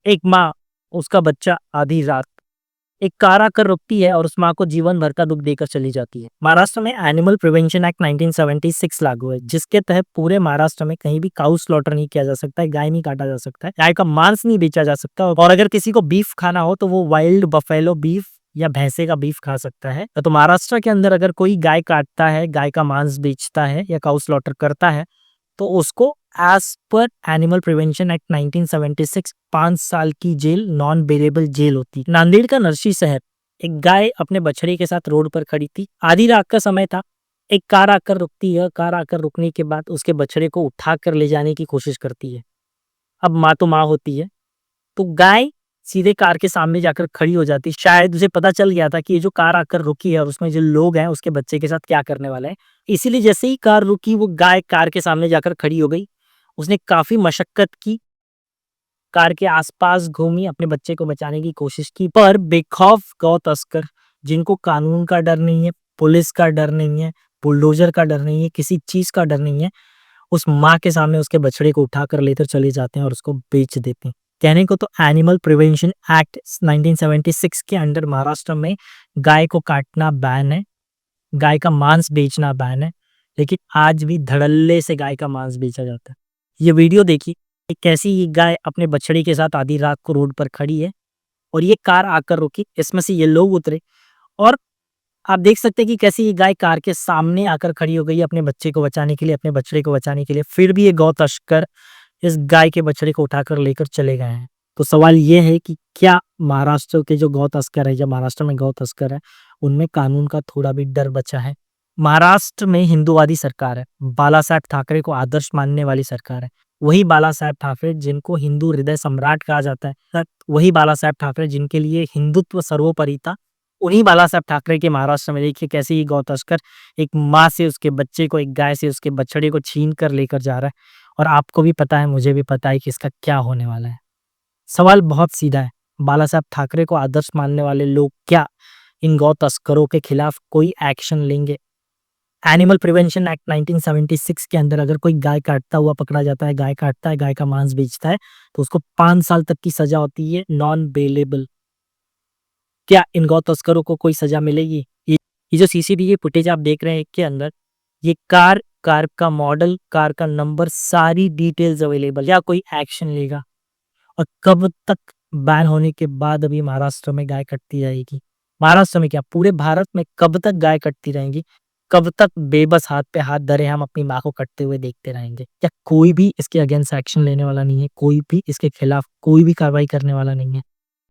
एक माँ, उसका बच्चा आधी रात, एक कार आकर रुकती है और उस माँ को जीवन भर का दुःख देकर चली जाती है। महाराष्ट्र में एनिमल प्रिवेंशन एक्ट 1976 लागू है, जिसके तहत पूरे महाराष्ट्र में कहीं भी काऊ स्लॉटर नहीं किया जा सकता है, गाय नहीं काटा जा सकता है, गाय का मांस नहीं बेचा जा सकता और अगर किसी को बीफ खाना हो तो वो वाइल्ड बफेलो बीफ या भैंसे का बीफ खा सकता है। तो महाराष्ट्र के अंदर अगर कोई गाय काटता है, गाय का मांस बेचता है या काऊ स्लॉटर करता है तो उसको as per animal prevention act 1976 5 साल की जेल, नॉन बेलेबल जेल होती है। नांदेड़ का नरसी शहर, एक गाय अपने बछड़े के साथ रोड पर खड़ी थी, आधी रात का समय था, एक कार आकर रुकती है, कार आकर रुकने के बाद उसके बछड़े को उठाकर ले जाने की कोशिश करती है। अब माँ तो माँ होती है, तो गाय सीधे कार के सामने जाकर खड़ी हो जाती। शायद उसे पता चल गया था कि ये जो कार आकर रुकी है और उसमें जो लोग हैं उसके बच्चे के साथ क्या करने वाला है। इसीलिए जैसे ही कार रुकी वो गाय कार के सामने जाकर खड़ी हो गई। उसने काफी मशक्कत की, कार के आसपास घूमी, अपने बच्चे को बचाने की कोशिश की, पर बेखौफ गौ तस्कर जिनको कानून का डर नहीं है, पुलिस का डर नहीं है, बुलडोजर का डर नहीं है, किसी चीज का डर नहीं है, उस माँ के सामने उसके बछड़े को उठाकर लेकर चले जाते हैं और उसको बेच देते हैं। कहने को तो एनिमल प्रिवेंशन एक्ट 1976 के अंडर महाराष्ट्र में गाय को काटना बैन है, गाय का मांस बेचना बैन है, लेकिन आज भी धड़ल्ले से गाय का मांस बेचा जाता है। ये वीडियो देखिए कि कैसी ये गाय अपने बछड़े के साथ आधी रात को रोड पर खड़ी है और ये कार आकर रुकी, इसमें से ये लोग उतरे और आप देख सकते हैं कि कैसे ये गाय कार के सामने आकर खड़ी हो गई है अपने बच्चे को बचाने के लिए, अपने बछड़े को बचाने के लिए। फिर भी ये गौ तस्कर इस गाय के बछड़े को उठाकर लेकर चले गए हैं। तो सवाल ये है कि क्या महाराष्ट्र के जो गौ तस्कर है, जब महाराष्ट्र में गौ तस्कर है, उनमें कानून का थोड़ा भी डर बचा है? महाराष्ट्र में हिंदूवादी सरकार है, बाला साहेब ठाकरे को आदर्श मानने वाली सरकार है। वही बाला साहेब ठाकरे जिनको हिंदू हृदय सम्राट कहा जाता है, वही बाला साहेब ठाकरे जिनके लिए हिंदुत्व सर्वोपरि था, उन्हीं बाला साहेब ठाकरे के महाराष्ट्र में देखिए कैसे ये गौ तस्कर एक माँ से उसके बच्चे को, एक गाय से उसके बछड़े को छीन कर लेकर जा रहा है। और आपको भी पता है, मुझे भी पता है कि इसका क्या होने वाला है। सवाल बहुत सीधा है, बाला साहब ठाकरे को आदर्श मानने वाले लोग क्या इन गौ तस्करों के खिलाफ कोई एक्शन लेंगे? एनिमल प्रिवेंशन एक्ट 1976 के अंदर अगर कोई गाय काटता हुआ पकड़ा जाता है, गाय काटता है, गाय का मांस बेचता है, तो उसको 5 साल तक की सजा होती है, नॉन बेलेबल। क्या इन गौ तस्करों को कोई सजा मिलेगी? ये जो सीसीटीवी फुटेज आप देख रहे हैं के अंदर, ये कार का मॉडल, कार का नंबर, सारी डिटेल्स अवेलेबल। या कोई एक्शन लेगा? और कब तक बैन होने के बाद अभी महाराष्ट्र में गाय कटती रहेगी? महाराष्ट्र में क्या, पूरे भारत में कब तक गाय कटती रहेंगी? कब तक बेबस हाथ पे हाथ धरे हम अपनी माँ को कटते हुए देखते रहेंगे? क्या कोई भी इसके अगेंस्ट एक्शन लेने वाला नहीं है? कोई भी इसके खिलाफ कोई भी कार्रवाई करने वाला नहीं है?